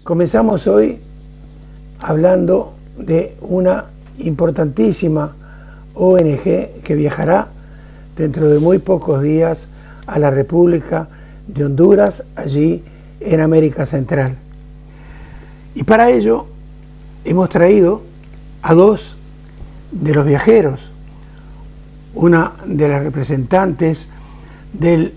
Comenzamos hoy hablando de una importantísima ONG que viajará dentro de muy pocos días a la República de Honduras, allí en América Central. Y para ello hemos traído a dos de los viajeros, una de las representantes del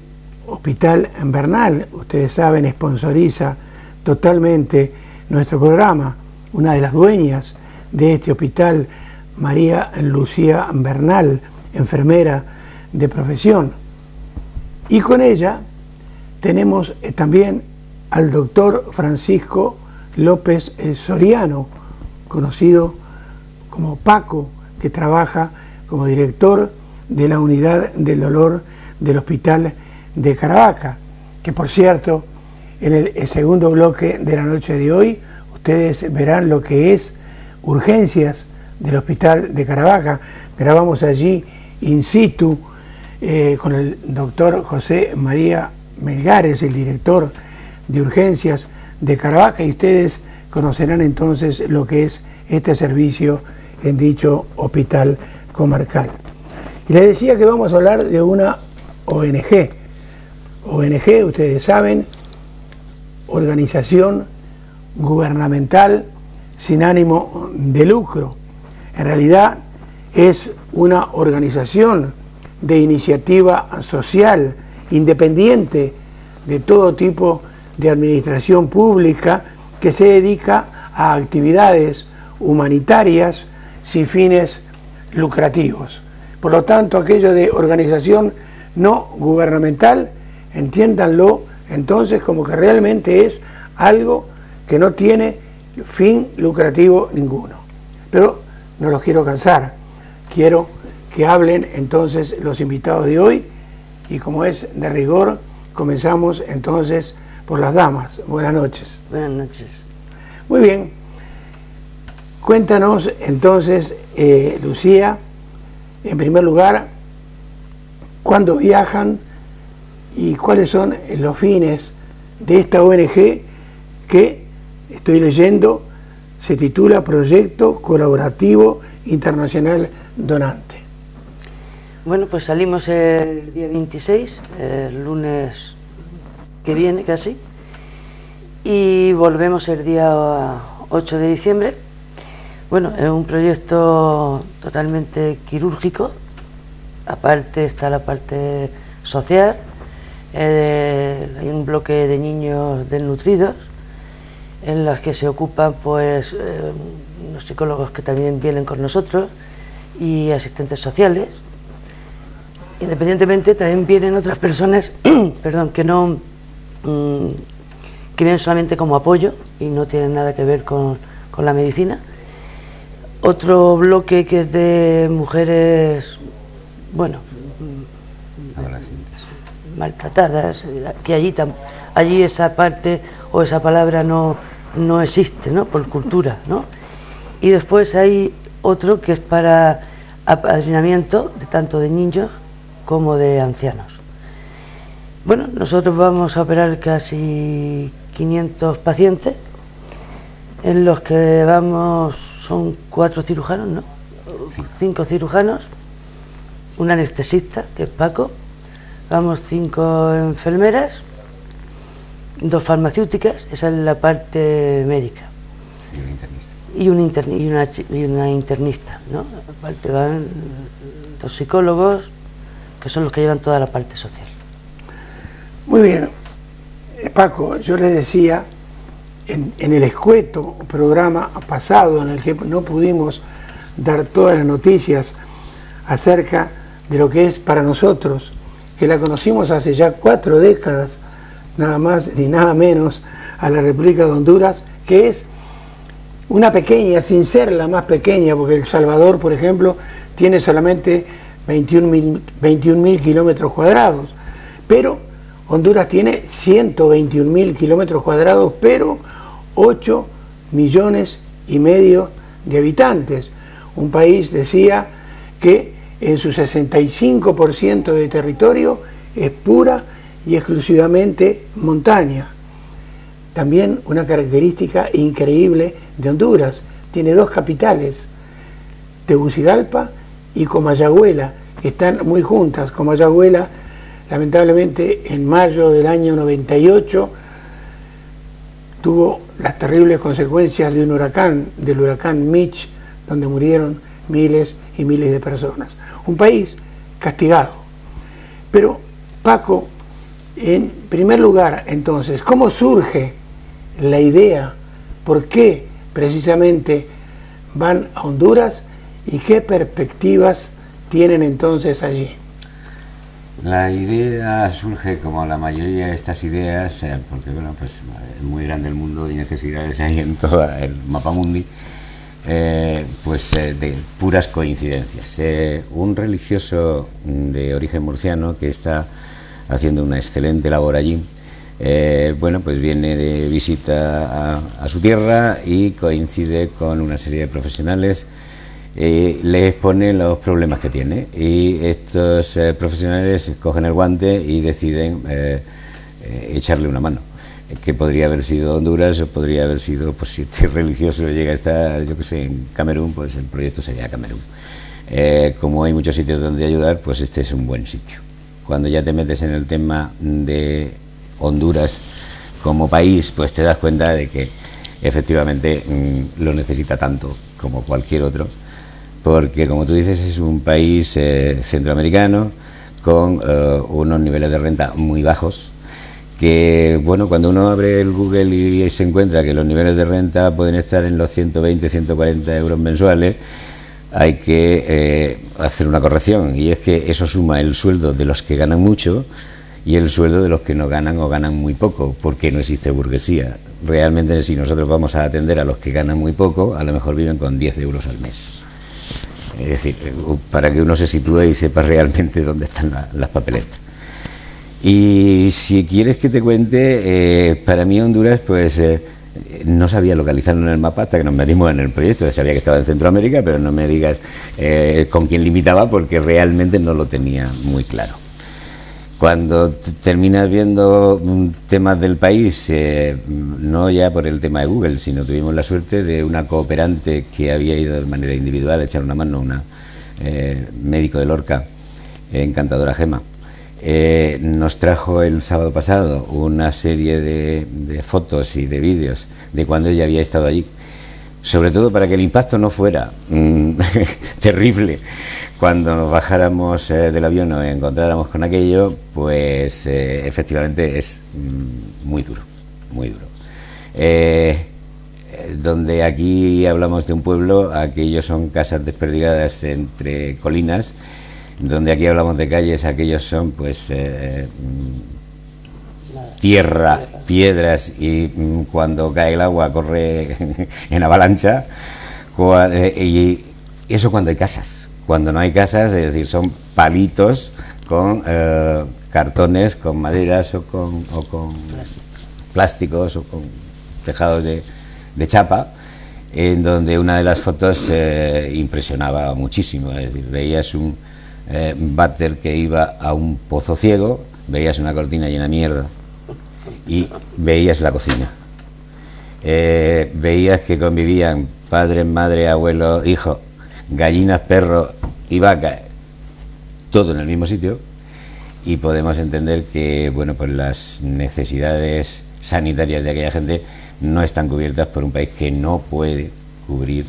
Hospital Bernal, ustedes saben, sponsoriza totalmente nuestro programa, una de las dueñas de este hospital, María Lucía Bernal, enfermera de profesión. Y con ella tenemos también al doctor Francisco López Soriano, conocido como Paco, que trabaja como director de la unidad del dolor del Hospital de Caravaca, que por cierto, en el segundo bloque de la noche de hoy, ustedes verán lo que es urgencias del Hospital de Caravaca. Grabamos allí in situ con el doctor José María Melgares, el director de urgencias de Caravaca, y ustedes conocerán entonces lo que es este servicio en dicho hospital comarcal. Y les decía que vamos a hablar de una ONG. ONG, ustedes saben, organización gubernamental sin ánimo de lucro. En realidad es una organización de iniciativa social independiente de todo tipo de administración pública que se dedica a actividades humanitarias sin fines lucrativos. Por lo tanto, aquello de organización no gubernamental, entiéndanlo entonces como que realmente es algo que no tiene fin lucrativo ninguno. Pero no los quiero cansar, quiero que hablen entonces los invitados de hoy, y como es de rigor, comenzamos entonces por las damas. Buenas noches. Buenas noches. Muy bien, cuéntanos entonces, Lucía, en primer lugar, ¿cuándo viajan y cuáles son los fines de esta ONG que, estoy leyendo, se titula Proyecto Colaborativo Internacional Donante? Bueno, pues salimos el día 26, el lunes que viene casi, y volvemos el día 8 de diciembre. Bueno, es un proyecto totalmente quirúrgico, aparte está la parte social. Hay un bloque de niños desnutridos en los que se ocupan pues los psicólogos que también vienen con nosotros y asistentes sociales. Independientemente también vienen otras personas perdón, que no que vienen solamente como apoyo y no tienen nada que ver con la medicina. Otro bloque que es de mujeres, bueno, maltratadas, que allí esa parte o esa palabra no existe, ¿no? Por cultura, ¿no? Y después hay otro que es para apadrinamiento de tanto de niños como de ancianos. Bueno, nosotros vamos a operar casi 500 pacientes, en los que vamos, son 4 cirujanos, ¿no? 5 cirujanos, un anestesista, que es Paco, vamos 5 enfermeras, 2 farmacéuticas, esa es la parte médica. Y un internista. Y una internista, ¿no? Aparte van 2 psicólogos, que son los que llevan toda la parte social. Muy bien. Paco, yo les decía, en el escueto programa pasado, en el que no pudimos dar todas las noticias acerca de lo que es para nosotros, que la conocimos hace ya 4 décadas, nada más ni nada menos, a la República de Honduras, que es una pequeña, sin ser la más pequeña, porque El Salvador, por ejemplo, tiene solamente 21.000 kilómetros cuadrados, pero Honduras tiene 121.000 kilómetros cuadrados, pero 8,5 millones de habitantes. Un país, decía, que en su 65% de territorio es pura y exclusivamente montaña. también una característica increíble de Honduras. Tiene dos capitales, Tegucigalpa y Comayagüela, que están muy juntas. Comayagüela, lamentablemente, en mayo del año 98, tuvo las terribles consecuencias de un huracán, del huracán Mitch, donde murieron miles y miles de personas. Un país castigado. Pero, Paco, en primer lugar, entonces, ¿cómo surge la idea? ¿Por qué precisamente van a Honduras? ¿Y qué perspectivas tienen entonces allí? La idea surge, como la mayoría de estas ideas, porque bueno, pues es muy grande el mundo y necesidades hay en todo el mapamundi, de puras coincidencias. Un religioso de origen murciano que está haciendo una excelente labor allí, pues viene de visita a su tierra y coincide con una serie de profesionales. Le expone los problemas que tiene y estos profesionales cogen el guante y deciden echarle una mano, que podría haber sido Honduras o podría haber sido, pues si este religioso llega a estar, yo que sé, en Camerún, pues el proyecto sería Camerún. Como hay muchos sitios donde ayudar, pues este es un buen sitio. Cuando ya te metes en el tema de Honduras como país, pues te das cuenta de que efectivamente lo necesita tanto como cualquier otro, porque como tú dices es un país centroamericano con unos niveles de renta muy bajos, que bueno, cuando uno abre el Google y se encuentra que los niveles de renta pueden estar en los 120, 140 euros mensuales, hay que hacer una corrección, y es que eso suma el sueldo de los que ganan mucho y el sueldo de los que no ganan o ganan muy poco, porque no existe burguesía. Realmente, si nosotros vamos a atender a los que ganan muy poco, a lo mejor viven con 10 euros al mes. Es decir, para que uno se sitúe y sepa realmente dónde están las papeletas. Y si quieres que te cuente, para mí Honduras, pues no sabía localizarlo en el mapa hasta que nos metimos en el proyecto. Sabía que estaba en Centroamérica, pero no me digas con quién limitaba, porque realmente no lo tenía muy claro. Cuando terminas viendo temas del país, no ya por el tema de Google, sino tuvimos la suerte de una cooperante que había ido de manera individual a echar una mano, una médico de Lorca, encantadora Gema. Nos trajo el sábado pasado una serie de fotos y de vídeos de cuando ella había estado allí, sobre todo para que el impacto no fuera terrible cuando nos bajáramos del avión o encontráramos con aquello. Pues efectivamente es muy duro, muy duro. Donde aquí hablamos de un pueblo, aquellos son casas desperdigadas entre colinas. Donde aquí hablamos de calles, aquellos son pues tierra, piedras, y cuando cae el agua corre en avalancha. Y eso cuando hay casas. Cuando no hay casas, es decir, son palitos con cartones, con maderas o con plásticos o con tejados de chapa, en donde una de las fotos impresionaba muchísimo. Es decir, veías un váter que iba a un pozo ciego, veías una cortina llena de mierda y veías la cocina. Veías que convivían padres, madre, abuelos, hijos, gallinas, perros y vacas, todo en el mismo sitio. Y podemos entender que bueno, pues las necesidades sanitarias de aquella gente no están cubiertas por un país que no puede cubrir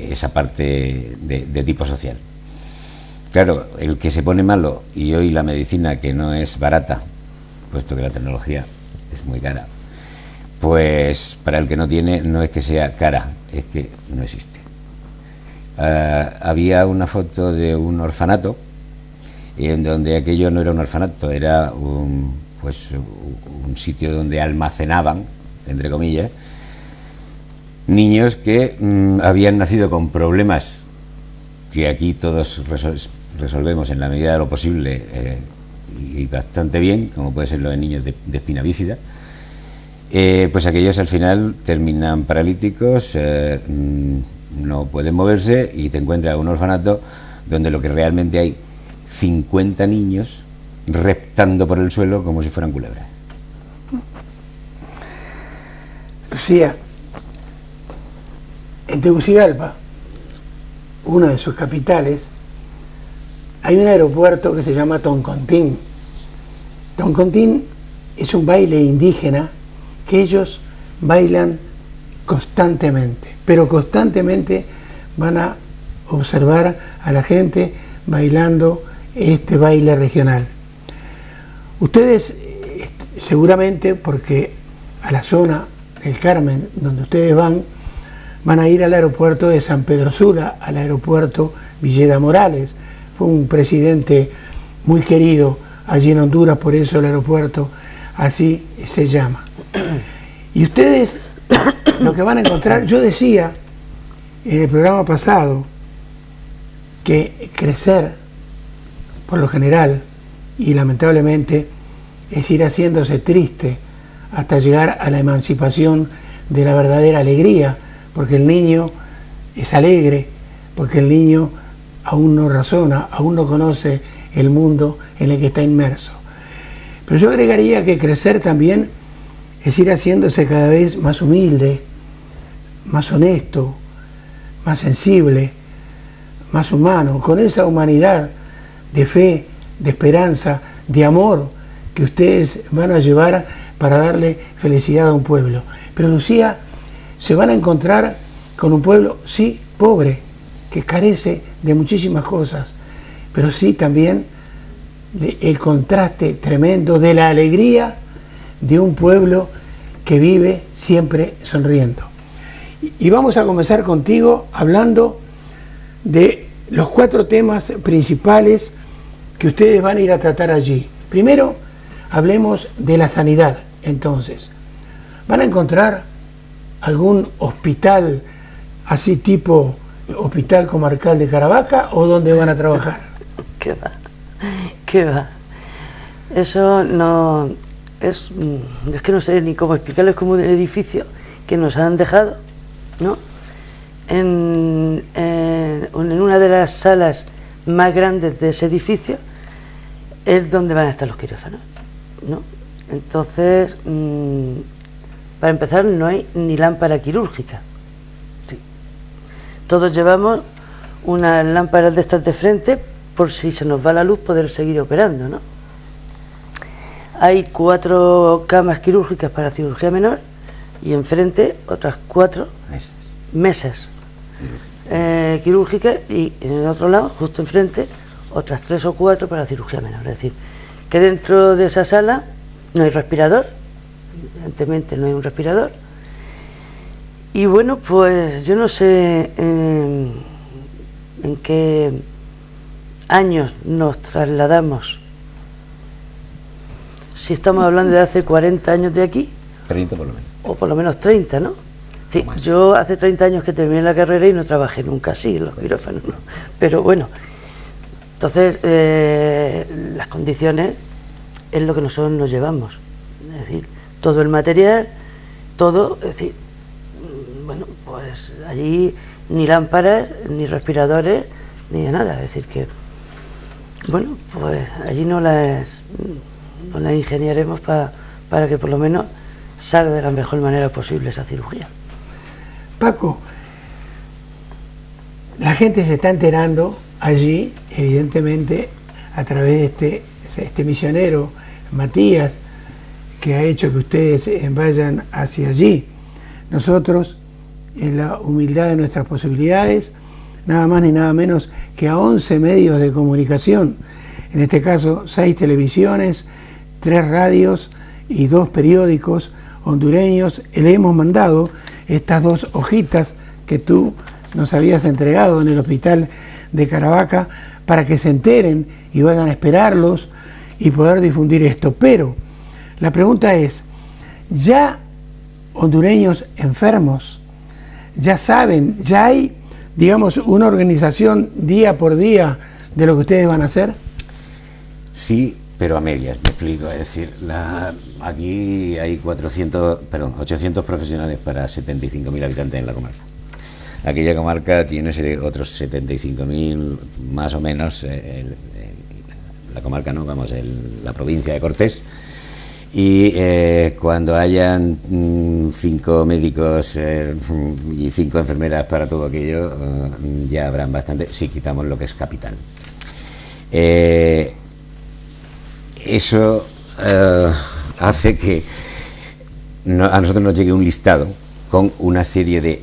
esa parte de tipo social. Claro, el que se pone malo, y hoy la medicina, que no es barata, puesto que la tecnología es muy cara, pues para el que no tiene, no es que sea cara, es que no existe. Había una foto de un orfanato, en donde aquello no era un orfanato, era un sitio donde almacenaban, entre comillas, niños que habían nacido con problemas que aquí todos resolvemos en la medida de lo posible y bastante bien, como puede ser los niños de espina bífida. Pues aquellos al final terminan paralíticos, no pueden moverse, y te encuentras un orfanato donde lo que realmente hay 50 niños reptando por el suelo como si fueran culebras. Lucía, en Tegucigalpa, una de sus capitales, hay un aeropuerto que se llama Toncontín. Toncontín es un baile indígena que ellos bailan constantemente, pero constantemente van a observar a la gente bailando este baile regional. Ustedes seguramente, porque a la zona del Carmen, donde ustedes van a ir al aeropuerto de San Pedro Sula, al aeropuerto Villeda Morales. Fue un presidente muy querido allí en Honduras, por eso el aeropuerto así se llama. Y ustedes lo que van a encontrar, yo decía en el programa pasado que crecer, por lo general, y lamentablemente, es ir haciéndose triste hasta llegar a la emancipación de la verdadera alegría, porque el niño es alegre, porque el niño aún no razona, aún no conoce el mundo en el que está inmerso. Pero yo agregaría que crecer también es ir haciéndose cada vez más humilde, más honesto, más sensible, más humano, con esa humanidad de fe, de esperanza, de amor que ustedes van a llevar para darle felicidad a un pueblo. Pero Lucía, se van a encontrar con un pueblo, sí, pobre, que carece de muchísimas cosas, pero sí también el contraste tremendo de la alegría de un pueblo que vive siempre sonriendo. Y vamos a comenzar contigo hablando de los 4 temas principales que ustedes van a ir a tratar allí. Primero, hablemos de la sanidad. Entonces, van a encontrar algún hospital así tipo hospital comarcal de Caravaca, o dónde van a trabajar. ¿Qué va? Eso no es que no sé ni cómo explicarlo. Es como un edificio que nos han dejado, ¿no? En una de las salas más grandes de ese edificio es donde van a estar los quirófanos, ¿no? Entonces, para empezar, no hay ni lámpara quirúrgica. Sí. Todos llevamos unas lámparas de estas de frente por si se nos va la luz poder seguir operando, ¿no? Hay 4 camas quirúrgicas para cirugía menor y enfrente otras 4 mesas quirúrgicas, y en el otro lado, justo enfrente, otras 3 o 4 para cirugía menor. Es decir, que dentro de esa sala no hay respirador, evidentemente no hay un respirador. Y bueno, pues yo no sé en qué años nos trasladamos. Si estamos hablando de hace 40 años de aquí. 30 por lo menos. O por lo menos 30, ¿no? Sí, yo hace 30 años que terminé la carrera y no trabajé nunca así en los quirófanos, ¿no? Pero bueno, entonces las condiciones es lo que nosotros nos llevamos. Es decir, todo el material, todo, es decir, bueno, pues allí ni lámparas, ni respiradores, ni de nada. Es decir que, bueno, pues allí no las ingeniaremos para que por lo menos salga de la mejor manera posible esa cirugía. Paco, la gente se está enterando allí, evidentemente, a través de este misionero, Matías, que ha hecho que ustedes vayan hacia allí. Nosotros, en la humildad de nuestras posibilidades, nada más ni nada menos que a 11 medios de comunicación, en este caso 6 televisiones, 3 radios y 2 periódicos hondureños, le hemos mandado estas 2 hojitas que tú nos habías entregado en el hospital de Caravaca para que se enteren y vayan a esperarlos y poder difundir esto. Pero la pregunta es, ¿ya hondureños enfermos ya saben, ya hay, digamos, una organización día por día de lo que ustedes van a hacer? Sí, pero a medias, me explico. Es decir, aquí hay 800 profesionales para 75.000 habitantes en la comarca. Aquella comarca tiene otros 75.000 más o menos, la comarca no, vamos, la provincia de Cortés, Y cuando hayan 5 médicos y 5 enfermeras para todo aquello, ya habrán bastante, si quitamos lo que es capital. Eso hace que a nosotros nos llegue un listado con una serie de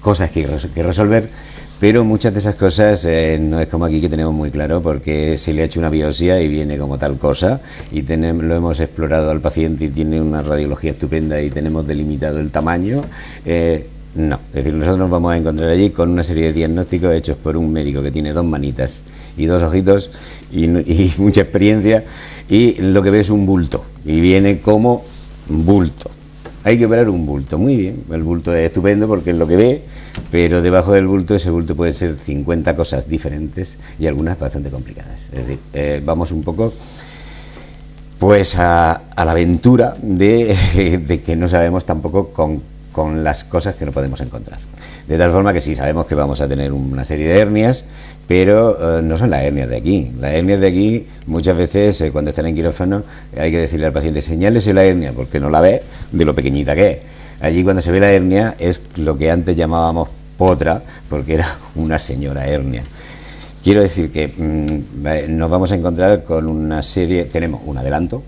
cosas que resolver, pero muchas de esas cosas no es como aquí, que tenemos muy claro, porque se le ha hecho una biopsia y viene como tal cosa, y lo hemos explorado al paciente y tiene una radiología estupenda y tenemos delimitado el tamaño. No, es decir, nosotros nos vamos a encontrar allí con una serie de diagnósticos hechos por un médico que tiene 2 manitas y 2 ojitos y mucha experiencia, y lo que ve es un bulto, y viene como bulto. Hay que operar un bulto, muy bien, el bulto es estupendo porque es lo que ve, pero debajo del bulto, ese bulto puede ser 50 cosas diferentes y algunas bastante complicadas. Es decir, vamos un poco pues a la aventura de que no sabemos tampoco con las cosas que no podemos encontrar. De tal forma que sí sabemos que vamos a tener una serie de hernias, pero no son las hernias de aquí. Las hernias de aquí, muchas veces, cuando están en quirófano, hay que decirle al paciente, señálese la hernia, porque no la ve de lo pequeñita que es. Allí, cuando se ve la hernia, es lo que antes llamábamos potra, porque era una señora hernia. Quiero decir que nos vamos a encontrar con una serie, tenemos un adelanto,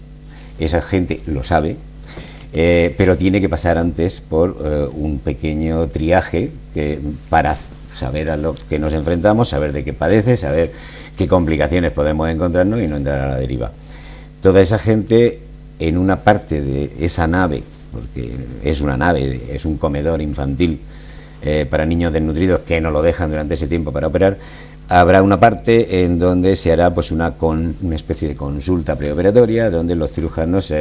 esa gente lo sabe, pero tiene que pasar antes por un pequeño triaje para saber a lo que nos enfrentamos, saber de qué padece, saber qué complicaciones podemos encontrarnos y no entrar a la deriva. Toda esa gente, en una parte de esa nave, porque es una nave, es un comedor infantil para niños desnutridos que no lo dejan durante ese tiempo para operar, habrá una parte en donde se hará pues una especie de consulta preoperatoria, donde los cirujanos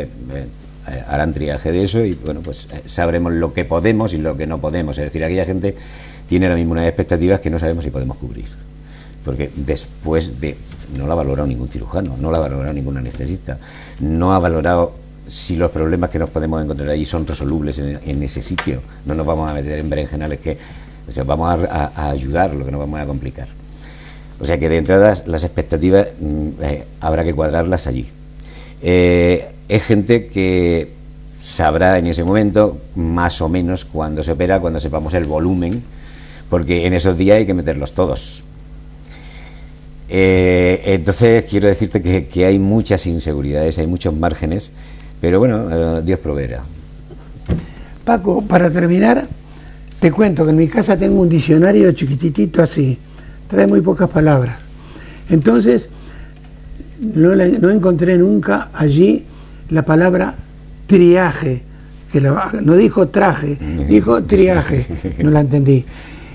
harán triaje de eso y bueno, pues sabremos lo que podemos y lo que no podemos. Es decir, aquella gente tiene ahora mismo unas expectativas que no sabemos si podemos cubrir, porque después de... no lo ha valorado ningún cirujano, no lo ha valorado ningún anestesista, no ha valorado si los problemas que nos podemos encontrar allí son resolubles en ese sitio. No nos vamos a meter en berenjenales que... o sea, vamos a ayudar, lo que nos vamos a complicar. O sea que de entrada las expectativas habrá que cuadrarlas allí. Es gente que sabrá en ese momento más o menos cuándo se opera, cuando sepamos el volumen, porque en esos días hay que meterlos todos. Entonces quiero decirte que hay muchas inseguridades, hay muchos márgenes, pero bueno, Dios proveerá. Paco, para terminar, te cuento que en mi casa tengo un diccionario chiquititito así, trae muy pocas palabras. Entonces, no encontré nunca allí la palabra triaje, que no dijo traje, dijo triaje, no la entendí.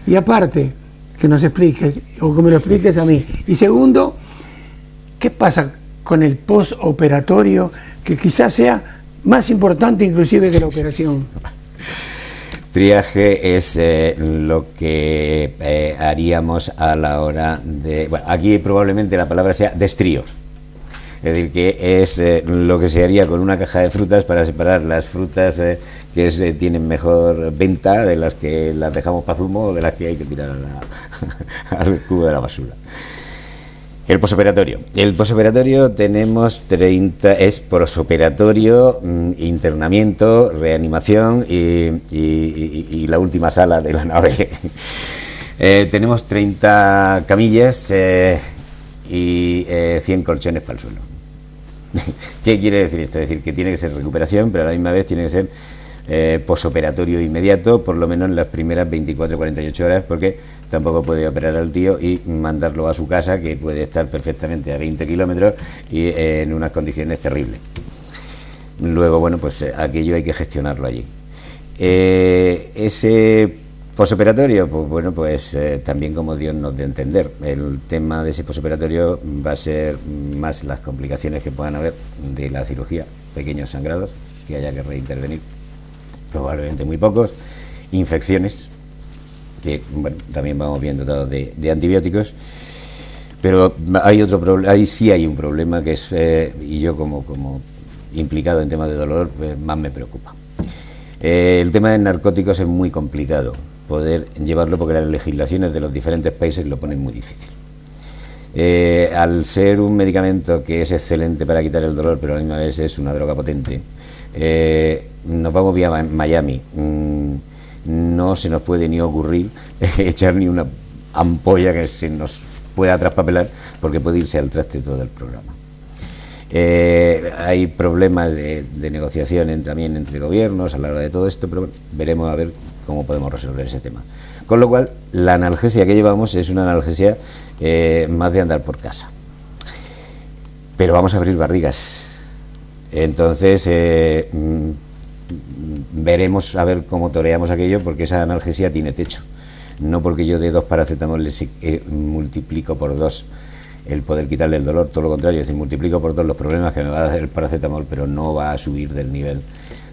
Y aparte, que nos expliques, o que me lo expliques a mí. Y segundo, ¿qué pasa con el postoperatorio, que quizás sea más importante inclusive que la operación? Triaje es lo que haríamos a la hora de... Bueno, aquí probablemente la palabra sea destrío. Es decir, que es lo que se haría con una caja de frutas para separar las frutas que tienen mejor venta de las que las dejamos para zumo o de las que hay que tirar al cubo de la basura. El posoperatorio. El posoperatorio tenemos 30, es posoperatorio, internamiento, reanimación y la última sala de la nave. Tenemos 30 camillas y 100 colchones para el suelo. ¿Qué quiere decir esto? Es decir, que tiene que ser recuperación, pero a la misma vez tiene que ser posoperatorio inmediato, por lo menos en las primeras 24-48 horas, porque tampoco puede operar al tío y mandarlo a su casa, que puede estar perfectamente a 20 kilómetros y en unas condiciones terribles. Luego, bueno, pues aquello hay que gestionarlo allí. Ese posoperatorio, pues bueno, pues también como Dios nos dé a entender. El tema de ese posoperatorio va a ser más las complicaciones que puedan haber de la cirugía, pequeños sangrados que haya que reintervenir, probablemente muy pocos, infecciones, que bueno, también vamos bien dotados de antibióticos, pero hay otro problema, ahí sí hay un problema que es, y yo como implicado en temas de dolor, más me preocupa. El tema de narcóticos es muy complicado poder llevarlo porque las legislaciones de los diferentes países lo ponen muy difícil. Al ser un medicamento que es excelente para quitar el dolor, pero a la misma vez es una droga potente, nos vamos vía Miami. No se nos puede ni ocurrir echar ni una ampolla que se nos pueda traspapelar, porque puede irse al traste todo el programa. Hay problemas de negociación también entre gobiernos a la hora de todo esto, pero bueno, veremos a ver cómo podemos resolver ese tema. Con lo cual, la analgesia que llevamos es una analgesia más de andar por casa. Pero vamos a abrir barrigas. Entonces, veremos a ver cómo toreamos aquello, porque esa analgesia tiene techo. No porque yo de 2 paracetamol le multiplico por 2 el poder quitarle el dolor, todo lo contrario, es decir, multiplico por 2 los problemas que me va a dar el paracetamol, pero no va a subir del nivel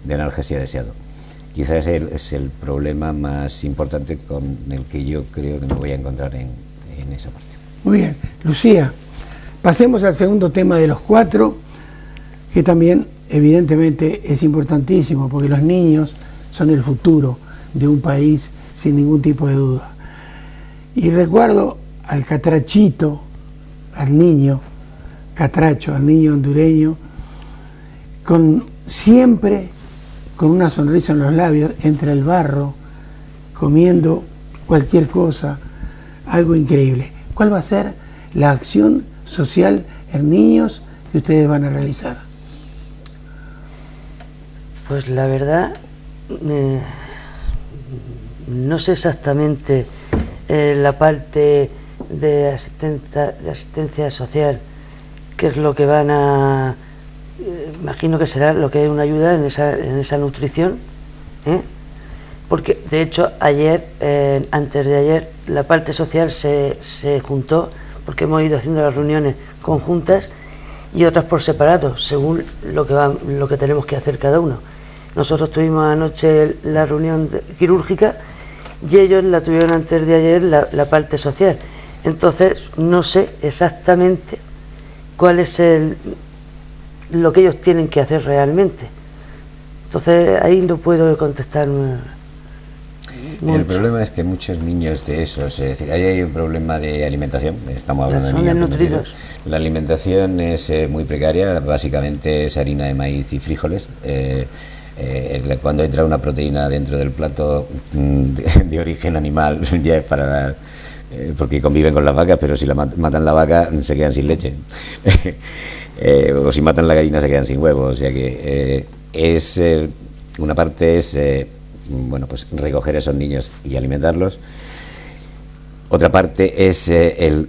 de analgesia deseado. Quizás es el problema más importante con el que yo creo que me voy a encontrar en esa parte. Muy bien. Lucía, pasemos al segundo tema de los 4, que también evidentemente es importantísimo, porque los niños son el futuro de un país sin ningún tipo de duda. Y recuerdo al catrachito, al niño catracho, al niño hondureño, siempre con una sonrisa en los labios, entre el barro, comiendo cualquier cosa, algo increíble. ¿Cuál va a ser la acción social en niños que ustedes van a realizar? Pues la verdad, no sé exactamente la parte de asistencia social, qué es lo que van a... imagino que será lo que es una ayuda en esa nutrición, porque de hecho ayer, antes de ayer, la parte social se juntó, porque hemos ido haciendo las reuniones conjuntas y otras por separado, según lo que tenemos que hacer cada uno. Nosotros tuvimos anoche la reunión quirúrgica y ellos la tuvieron antes de ayer la parte social. Entonces no sé exactamente cuál es lo que ellos tienen que hacer realmente. Entonces ahí no puedo contestar mucho. El problema es que muchos niños de esos, es decir, ahí hay un problema de alimentación, estamos hablando de niños desnutridos. La alimentación es muy precaria, básicamente es harina de maíz y frijoles. Cuando entra una proteína dentro del plato de origen animal, ya es para dar... porque conviven con las vacas, pero si matan la vaca se quedan sin leche. O si matan la gallina se quedan sin huevos. O sea que una parte es bueno, pues recoger a esos niños y alimentarlos. Otra parte es el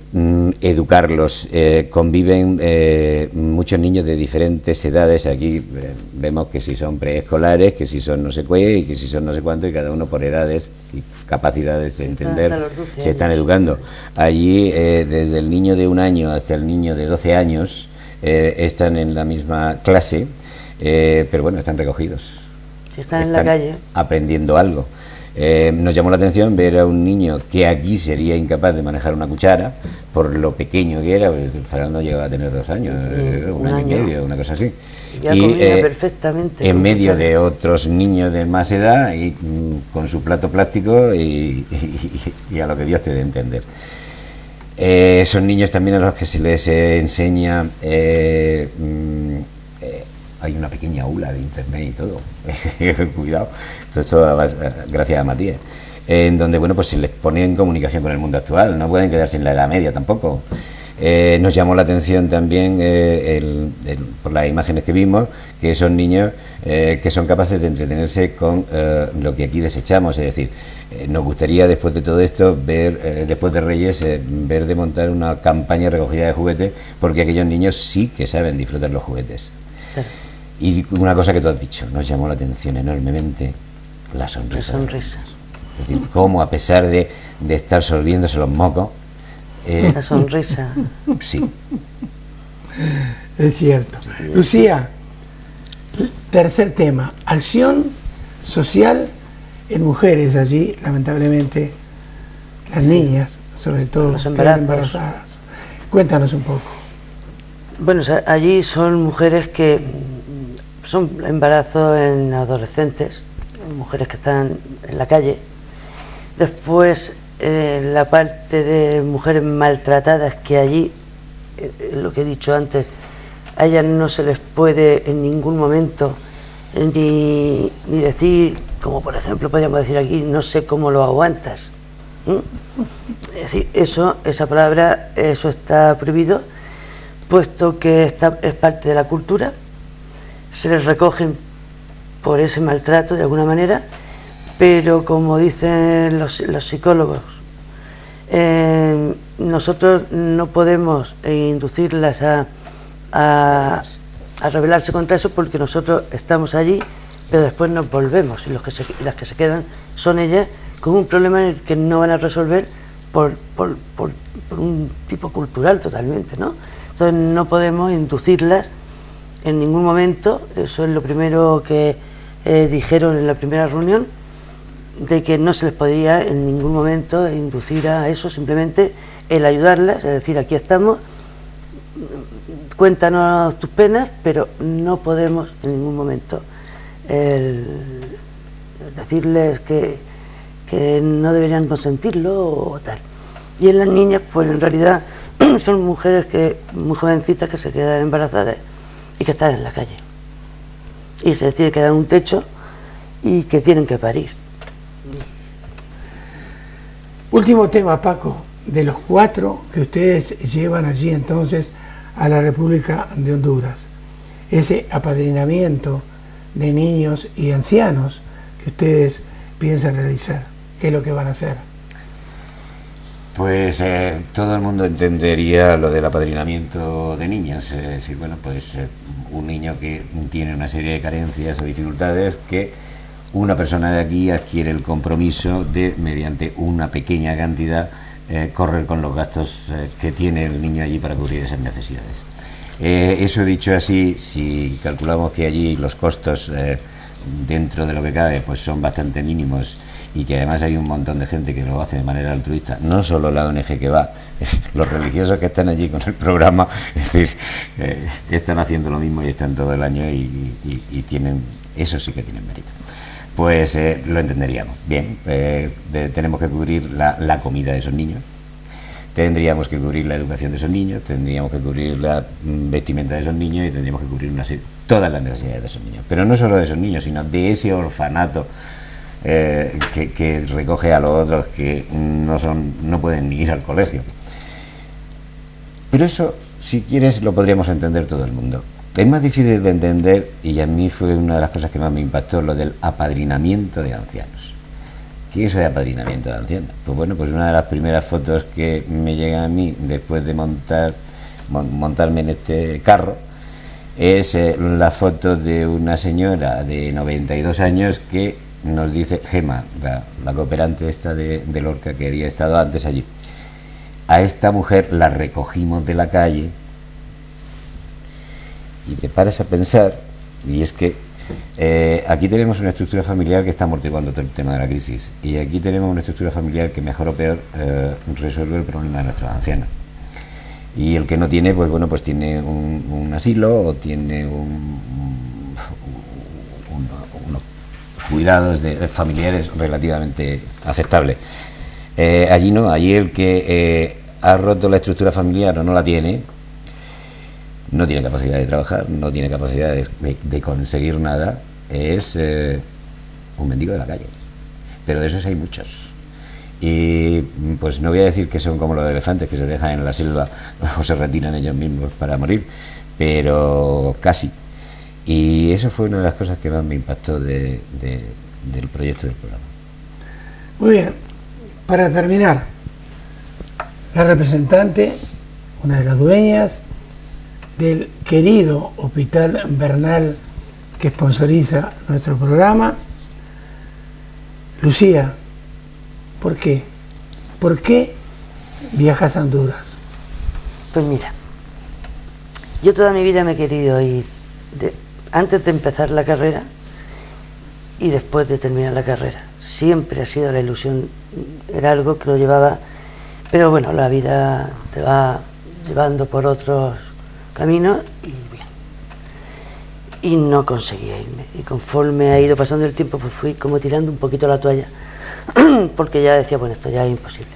educarlos. Conviven muchos niños de diferentes edades. Aquí vemos que si son preescolares, que si son no sé qué, y que si son no sé cuánto, y cada uno por edades y capacidades de entender se están educando. Allí, desde el niño de 1 año hasta el niño de 12 años, están en la misma clase, pero bueno, están recogidos. Están en la calle aprendiendo algo. Nos llamó la atención ver a un niño que aquí sería incapaz de manejar una cuchara por lo pequeño que era, porque Fernando llegaba a tener 2 años, un año y medio, una cosa así. Y perfectamente. En medio de otros niños de más edad y con su plato plástico y a lo que Dios te dé a entender. Son niños también a los que se les enseña... hay una pequeña aula de internet y todo, cuidado, todo gracias a Matías, en donde bueno, pues se les pone en comunicación con el mundo actual, no pueden quedarse en la Edad Media tampoco. Nos llamó la atención también por las imágenes que vimos, que son niños que son capaces de entretenerse con lo que aquí desechamos, es decir, nos gustaría después de todo esto ver, después de Reyes, ver de montar una campaña de recogida de juguetes, porque aquellos niños sí que saben disfrutar los juguetes. Sí. Y una cosa que tú has dicho, nos llamó la atención enormemente, la sonrisa. Las sonrisas. Es decir, cómo a pesar de estar sorbiéndose los mocos... la sonrisa. Sí. Es cierto. Lucía, tercer tema, acción social en mujeres allí, lamentablemente, las niñas, sobre todo, los embarazadas. Cuéntanos un poco. Bueno, allí son mujeres que son embarazos en adolescentes, mujeres que están en la calle. Después, la parte de mujeres maltratadas, que allí lo que he dicho antes, a ellas no se les puede en ningún momento ni decir, como por ejemplo podríamos decir aquí, no sé cómo lo aguantas. Es decir, esa palabra, eso está prohibido, puesto que es parte de la cultura, se les recogen por ese maltrato de alguna manera, pero como dicen los psicólogos, nosotros no podemos inducirlas a rebelarse contra eso, porque nosotros estamos allí, pero después nos volvemos, y las que se quedan son ellas, con un problema en el que no van a resolver por un tipo cultural totalmente, ¿no? Entonces no podemos inducirlas en ningún momento. Eso es lo primero que dijeron en la primera reunión, de que no se les podía en ningún momento inducir a eso, simplemente el ayudarlas, es decir, aquí estamos, cuéntanos tus penas, pero no podemos en ningún momento decirles que no deberían consentirlo o tal. Y en las niñas, pues en realidad son mujeres muy jovencitas, que se quedan embarazadas y que están en la calle, y se les tiene que dar un techo y que tienen que parir. Último tema, Paco, de los 4 que ustedes llevan allí entonces a la República de Honduras, ese apadrinamiento de niños y ancianos que ustedes piensan realizar, ¿qué es lo que van a hacer? Pues todo el mundo entendería lo del apadrinamiento de niños. Bueno, pues un niño que tiene una serie de carencias o dificultades, que una persona de aquí adquiere el compromiso de, mediante una pequeña cantidad, correr con los gastos que tiene el niño allí para cubrir esas necesidades. Eso dicho así, si calculamos que allí los costos dentro de lo que cabe pues son bastante mínimos, y que además hay un montón de gente que lo hace de manera altruista, no solo la ONG que va, los religiosos que están allí con el programa, es decir, están haciendo lo mismo y están todo el año y tienen, eso sí que tienen mérito. Pues lo entenderíamos. Bien, tenemos que cubrir la comida de esos niños, tendríamos que cubrir la educación de esos niños, tendríamos que cubrir la vestimenta de esos niños, y tendríamos que cubrir todas las necesidades de esos niños. Pero no solo de esos niños, sino de ese orfanato que recoge a los otros que no pueden ni ir al colegio. Pero eso, si quieres, lo podríamos entender todo el mundo. Es más difícil de entender, y a mí fue una de las cosas que más me impactó, lo del apadrinamiento de ancianos. ¿Qué es eso de apadrinamiento de ancianos? Pues bueno, pues una de las primeras fotos que me llega a mí después de montarme en este carro es la foto de una señora de 92 años que nos dice, Gema, la cooperante esta de Lorca, que había estado antes allí, a esta mujer la recogimos de la calle. Y te paras a pensar, y es que aquí tenemos una estructura familiar que está amortiguando todo el tema de la crisis, y aquí tenemos una estructura familiar que mejor o peor resuelve el problema de nuestros ancianos. Y el que no tiene, pues bueno, pues tiene un asilo, o tiene unos cuidados familiares relativamente aceptables. Allí no, allí el que ha roto la estructura familiar o no la tiene, no tiene capacidad de trabajar, no tiene capacidad de conseguir nada, es un mendigo de la calle. Pero de esos hay muchos. Y pues no voy a decir que son como los elefantes que se dejan en la selva o se retiran ellos mismos para morir, pero casi. Y eso fue una de las cosas que más me impactó del proyecto del programa. Muy bien, para terminar, la representante, una de las dueñas del querido Hospital Bernal que sponsoriza nuestro programa, Lucía, ¿por qué? ¿Por qué viajas a Honduras? Pues mira, yo toda mi vida me he querido ir, antes de empezar la carrera y después de terminar la carrera. Siempre ha sido la ilusión, era algo que lo llevaba, pero bueno, la vida te va llevando por otros caminos y bien. Y no conseguía irme. Y conforme ha ido pasando el tiempo, pues fui como tirando un poquito la toalla, porque ya decía, bueno, esto ya es imposible.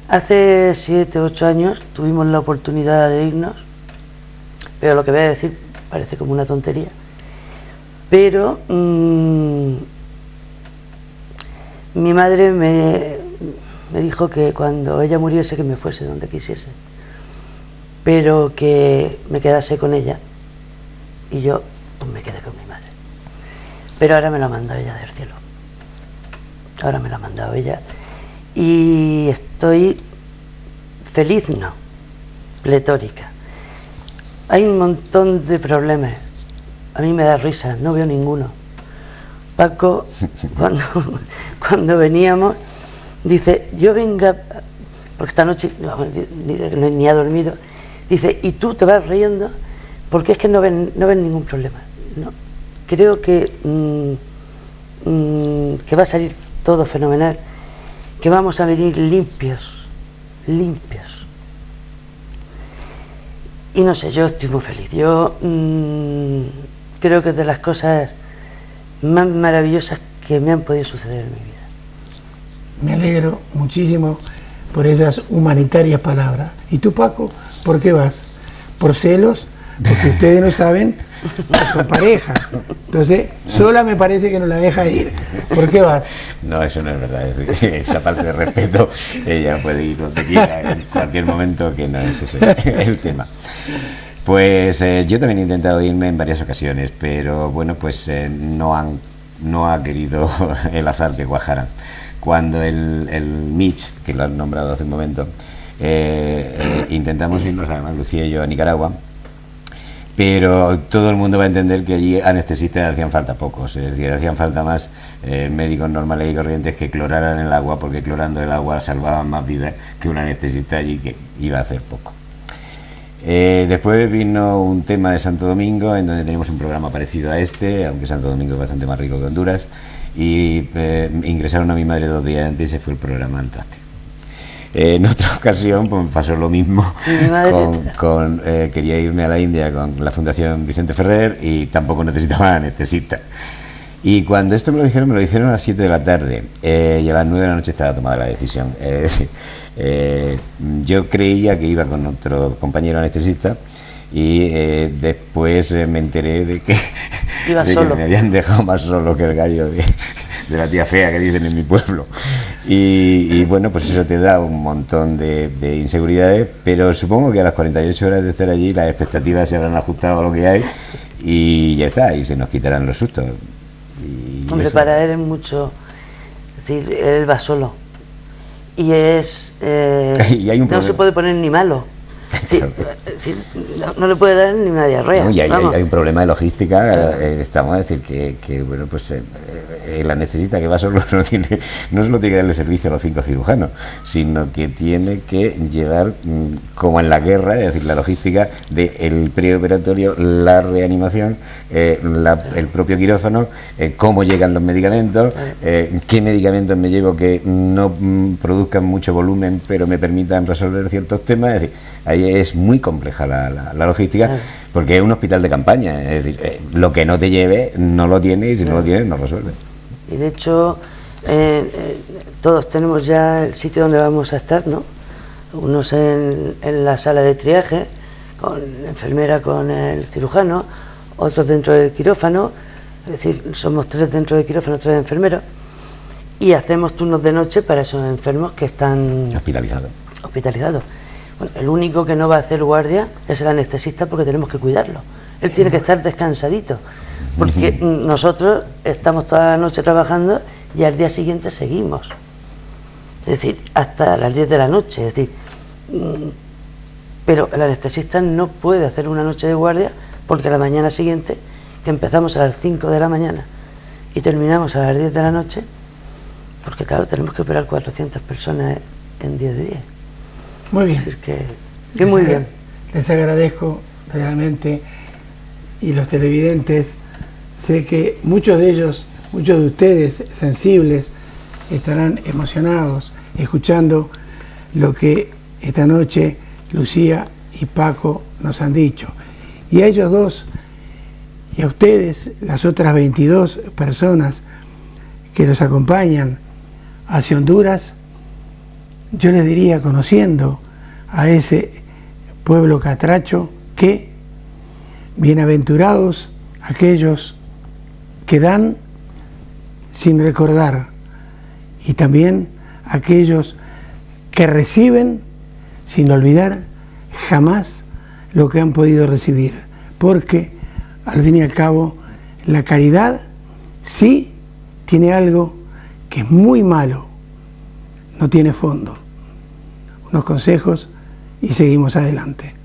Hace 7 o 8 años tuvimos la oportunidad de irnos, pero lo que voy a decir parece como una tontería, pero mi madre me dijo que cuando ella muriese que me fuese donde quisiese, pero que me quedase con ella, y yo pues me quedé con mi madre. Pero ahora me la ha mandado ella del cielo, ahora me la ha mandado ella, y estoy feliz, no, pletórica. Hay un montón de problemas, a mí me da risa, no veo ninguno. Paco, cuando veníamos, dice, yo venga, porque esta noche ni ha dormido, dice, y tú te vas riendo, porque es que no ven ningún problema. No, creo que va a salir todo fenomenal, que vamos a venir limpios. Y no sé, yo estoy muy feliz. Yo creo que es de las cosas más maravillosas que me han podido suceder en mi vida. Me alegro muchísimo por esas humanitarias palabras. ¿Y tú, Paco, por qué vas? ¿Por celos? Porque ustedes no saben que son pareja. Entonces, sola me parece que no la deja ir. ¿Por qué vas? No, eso no es verdad. Es decir, esa parte de respeto, ella puede ir donde quiera, en cualquier momento, que no es ese el tema. Pues yo también he intentado irme en varias ocasiones, pero bueno, pues no ha querido el azar que cuajara. Cuando el Mitch, que lo han nombrado hace un momento, intentamos irnos, además Lucía y yo, a Nicaragua, pero todo el mundo va a entender que allí anestesistas hacían falta pocos, es decir, hacían falta más médicos normales y corrientes que cloraran el agua, porque clorando el agua salvaban más vidas que un anestesista allí que iba a hacer poco. Después vino un tema de Santo Domingo, en donde tenemos un programa parecido a este, aunque Santo Domingo es bastante más rico que Honduras, y ingresaron a mi madre 2 días antes y se fue el programa al traste. En otra ocasión pues me pasó lo mismo, quería irme a la India con la Fundación Vicente Ferrer y tampoco necesitaba anestesista. Y cuando esto me lo dijeron a las 7 de la tarde y a las 9 de la noche estaba tomada la decisión. Yo creía que iba con otro compañero anestesista y después me enteré de que me habían dejado más solo que el gallo de la tía fea que dicen en mi pueblo. Y bueno, pues eso te da un montón de inseguridades, pero supongo que a las 48 horas de estar allí las expectativas se habrán ajustado a lo que hay y ya está, y se nos quitarán los sustos. Hombre, para él es mucho, es decir, él va solo y es y hay un no se puede poner ni malo. No le puede dar ni una diarrea. No, y hay un problema de logística. Estamos a decir que bueno, pues la necesita que va solo no solo tiene que darle servicio a los 5 cirujanos, sino que tiene que llevar, como en la guerra, es decir, la logística del preoperatorio, la reanimación, el propio quirófano, cómo llegan los medicamentos, qué medicamentos me llevo que no produzcan mucho volumen pero me permitan resolver ciertos temas. Es decir, ahí es muy compleja la logística, porque es un hospital de campaña, es decir, lo que no te lleve no lo tienes, y si no lo tienes no resuelve. Y de hecho todos tenemos ya el sitio donde vamos a estar, ¿no? Unos en la sala de triaje con la enfermera, con el cirujano, otros dentro del quirófano, es decir, somos 3 dentro del quirófano, 3 enfermeros, y hacemos turnos de noche para esos enfermos que están hospitalizados. Bueno, el único que no va a hacer guardia es el anestesista, porque tenemos que cuidarlo. Él tiene que estar descansadito, porque nosotros estamos toda la noche trabajando y al día siguiente seguimos. Es decir, hasta las 10 de la noche. Es decir, pero el anestesista no puede hacer una noche de guardia, porque la mañana siguiente, que empezamos a las 5 de la mañana y terminamos a las 10 de la noche, porque claro, tenemos que operar 400 personas en 10 días. Muy bien. Es decir, que muy bien. Les agradezco realmente, y los televidentes, sé que muchos de ellos, muchos de ustedes sensibles, estarán emocionados escuchando lo que esta noche Lucía y Paco nos han dicho. Y a ellos dos, y a ustedes, las otras 22 personas que los acompañan hacia Honduras, yo les diría, conociendo a ese pueblo catracho, que bienaventurados aquellos que dan sin recordar, y también aquellos que reciben sin olvidar jamás lo que han podido recibir, porque al fin y al cabo la caridad sí tiene algo que es muy malo, no tiene fondo. Unos consejos y seguimos adelante.